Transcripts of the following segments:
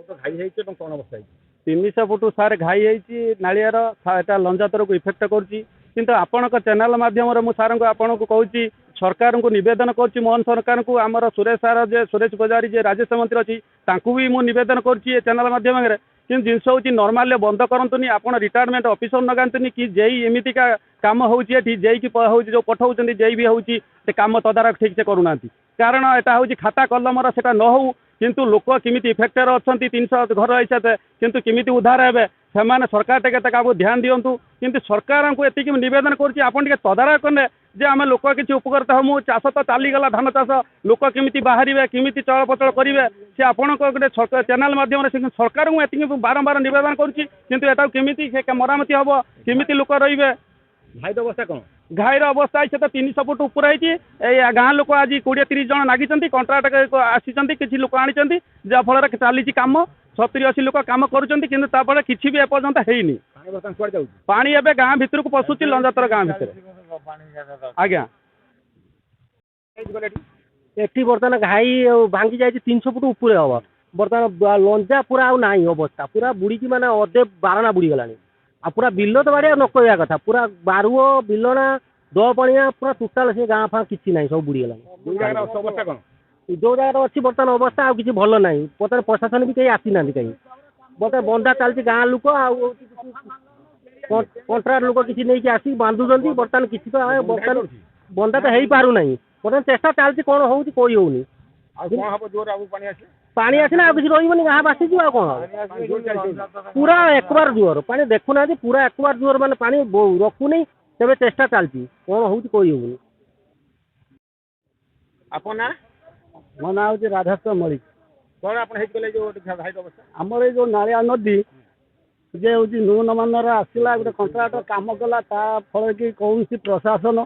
Foot ଘାଇ ହେଇଛି ଏବଂ କ'ଣ ଅବସ୍ଥା ହେଇଛି? 300 ଫୁଟ ସାର୍ ଘାଇ ହେଇଛି ନାଳିଆର ଏଟା ଲଞ୍ଜାତରକୁ ଇଫେକ୍ଟ କରୁଛି। କିନ୍ତୁ ଆପଣଙ୍କ ଚ୍ୟାନେଲ ମାଧ୍ୟମରେ ମୁଁ ସାର୍ଙ୍କୁ ଆପଣଙ୍କୁ କହୁଛି, ସରକାରଙ୍କୁ ନିବେଦନ କରୁଛି, ମୋହନ ସରକାରଙ୍କୁ, ଆମର ସୁରେଶ ସାର୍ ଯେ ସୁରେଶ ପୂଜାରୀ ଯେ ରାଜସ୍ୱ ମନ୍ତ୍ରୀ ଅଛି ତାଙ୍କୁ ବି ମୁଁ ନିବେଦନ କରୁଛି ଏ ଚ୍ୟାନେଲ ମାଧ୍ୟମରେ। କିନ୍ତୁ ଜିନିଷ ହେଉଛି ନର୍ମାଲି ବନ୍ଦ କରନ୍ତୁନି, ଆପଣ ରିଟାୟାରମେଣ୍ଟ ଅଫିସର ଲଗାନ୍ତୁନି କି ଯେଇ ଏମିତିକା କାମ ହେଉଛି ଏଠି ଯେଇକି ହେଉଛି ଯେଉଁ ପଠାଉଛନ୍ତି ଯେଇ ବି ହେଉଛି ସେ କାମ ତଦାରଖ ଠିକ୍ ସେ କରୁନାହାନ୍ତି। କାରଣ ଏଟା ହେଉଛି ଖାତା କଲମର, ସେଟା ନ ହଉ କିନ୍ତୁ ଲୋକ କେମିତି ଇଫେକ୍ଟରେ ଅଛନ୍ତି 300 ଘର ହେଇସାତେ କିନ୍ତୁ କେମିତି ଉଦ୍ଧାର ହେବେ ସେମାନେ ସରକାର ଟିକେ ତାକୁ ଧ୍ୟାନ ଦିଅନ୍ତୁ। କିନ୍ତୁ ସରକାରଙ୍କୁ ଏତିକି ନିବେଦନ କରୁଛି ଆପଣ ଟିକେ ତଦାରଖ କଲେ ଯେ ଆମେ ଲୋକ କିଛି ଉପକୃତ ହେମୁ। ଚାଷ ତ ଚାଲିଗଲା, ଧାନ ଚାଷ, ଲୋକ କେମିତି ବାହାରିବେ, କେମିତି ଚଳପ୍ରଚଳ କରିବେ ସେ ଆପଣଙ୍କ ଗୋଟେ ଚ୍ୟାନେଲ ମାଧ୍ୟମରେ ସରକାରଙ୍କୁ ଏତିକି ବାରମ୍ବାର ନିବେଦନ କରୁଛି। କିନ୍ତୁ ଏଟାକୁ କେମିତି ମରାମତି ହେବ, କେମିତି ଲୋକ ରହିବେ? ଘାଇର ଅବସ୍ଥା କ'ଣ? ଘାଇର ଅବସ୍ଥା ସେ ତ 300 ଫୁଟ ଉପରେ ହେଇଛି। ଏଇ ଗାଁ ଲୋକ ଆଜି 20-30 ଜଣ ଲାଗିଛନ୍ତି, କଣ୍ଟ୍ରାକ୍ଟ ଆସିଛନ୍ତି, କିଛି ଲୋକ ଆଣିଛନ୍ତି, ଯାହାଫଳରେ ଚାଲିଛି କାମ। 70-80 ଲୋକ କାମ କରୁଛନ୍ତି, କିନ୍ତୁ ତାପରେ କିଛି ବି ଏପର୍ଯ୍ୟନ୍ତ ହେଇନି। ପାଣି ବର୍ତ୍ତମାନ କୁଆଡ଼େ ଯାଉଛି? ପାଣି ଏବେ ଗାଁ ଭିତରକୁ ପଶୁଛି, ଲଞ୍ଜାତର ଗାଁ ଭିତରେ। ଆଜ୍ଞା ଏଠି ବର୍ତ୍ତମାନ ଘାଇ ଭାଙ୍ଗି ଯାଇଛି 300 ଫୁଟ ଉପରେ ହବ। ବର୍ତ୍ତମାନ ଲଞ୍ଜା ପୁରା ଆଉ ନାହିଁ, ଅବସ୍ଥା ପୁରା ବୁଡ଼ିକି ମାନେ ଅଧେ ବାରଣା ବୁଡ଼ିଗଲାଣି। ଆଉ ପୁରା ବିଲ ତ ବାଡ଼ିଆ ନ କହିବା କଥା, ପୁରା ବାରୁଅ ବିଲଣା ଦପଣିଆ ପୁରା ଟୋଟାଲ ସେ ଗାଁ ଫାଁ କିଛି ନାହିଁ, ସବୁ ବୁଡ଼ିଗଲାଣି। ଯେଉଁ ଜାଗାରେ ଅବସ୍ଥା କ'ଣ? ଯେଉଁ ଜାଗାରେ ଅଛି ବର୍ତ୍ତମାନ ଅବସ୍ଥା ଆଉ କିଛି ଭଲ ନାହିଁ। ବର୍ତ୍ତମାନ ପ୍ରଶାସନ ବି କେହି ଆସିନାହାନ୍ତି କାହିଁ। ବର୍ତ୍ତମାନ ବନ୍ଧା ଚାଲିଛି, ଗାଁ ଲୋକ ଆଉ କଣ୍ଟ୍ରାକ୍ଟ ଲୋକ କିଛି ନେଇକି ଆସିକି ବାନ୍ଧୁଛନ୍ତି। ବର୍ତ୍ତମାନ କିଛି ତ ବର୍ତ୍ତମାନ ବନ୍ଧା ତ ହେଇପାରୁନାହିଁ। ବର୍ତ୍ତମାନ ଚେଷ୍ଟା ଚାଲିଛି, କ'ଣ ହେଉଛି କହି ହେଉନି। ଆଉ କ'ଣ ହେବ? ଜୋର ଆଉ ପାଣି ଆସିବ? ପାଣି ଆସିଲେ ଆଉ କିଛି ରହିବନି, ଗାଁ ଭାସିଯିବ ଆଉ କ'ଣ। ପୁରା ଏକବାର ଜୋର ପାଣି ଦେଖୁନାହାନ୍ତି, ପୁରା ଏକବାର ଜୋର ମାନେ ପାଣି ରଖୁନି। ତେବେ ଚେଷ୍ଟା ଚାଲିଛି, କ'ଣ ହେଉଛି କହି ହେଉନି। ଆପଣ ନା? ମୋ ନାଁ ହେଉଛି ରାଧାସ୍ୱ ମଳିକ। କ'ଣ ଆପଣ ହେଇଛି କହିଲେ ଯେଉଁ ଘାଇର ଅବସ୍ଥା? ଆମର ଏଇ ଯେଉଁ ନାଳିଆ ନଦୀ ଯେ ହେଉଛି ନିମ୍ନମାନର ଆସିଲା, ଗୋଟେ କଣ୍ଟ୍ରାକ୍ଟର କାମ କଲା, ତା ଫଳରେ କି କୌଣସି ପ୍ରଶାସନ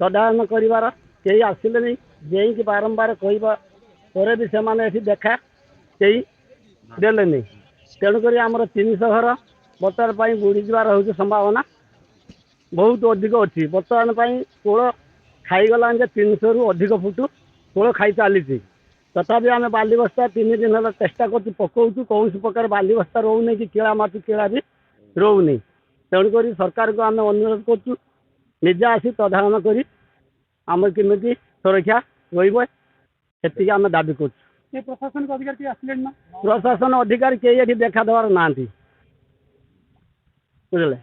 ତଦାରଖ କରିବାର କେହି ଆସିଲେନି। ଯାଇକି ବାରମ୍ବାର କହିବା ପରେ ବି ସେମାନେ ଏଠି ଦେଖା କେହି ଦେଲେନି। ତେଣୁକରି ଆମର 300 ଘର ବର୍ତ୍ତମାନ ପାଇଁ ବୁଡ଼ିଯିବାର ହେଉଛି ସମ୍ଭାବନା ବହୁତ ଅଧିକ ଅଛି। ବର୍ତ୍ତମାନ ପାଇଁ କୂଳ ଖାଇଗଲାଣି ଯେ 300ରୁ ଅଧିକ ଫୁଟ କୂଳ ଖାଇ ଚାଲିଛି। ତଥାପି ଆମେ ବାଲି ବସ୍ତା 3 ଦିନ ହେଲା ଚେଷ୍ଟା କରୁଛୁ, ପକାଉଛୁ, କୌଣସି ପ୍ରକାର ବାଲି ବସ୍ତା ରହୁନି କି କିଳା ମାଟି କିଳା ବି ରହୁନି। ତେଣୁକରି ସରକାରଙ୍କୁ ଆମେ ଅନୁରୋଧ କରୁଛୁ, ନିଜେ ଆସି ତଦାରଖ କରି ଆମର କେମିତି ସୁରକ୍ଷା ରହିବ ସେତିକି ଆମେ ଦାବି କରୁଛୁ। ପ୍ରଶାସନିକ ଅଧିକାରୀ କେହି ଆସିଲେନି ନା? ପ୍ରଶାସନ ଅଧିକାରୀ କେହି ଏଠି ଦେଖା ଦେବାର ନାହାନ୍ତି, ବୁଝିଲେ।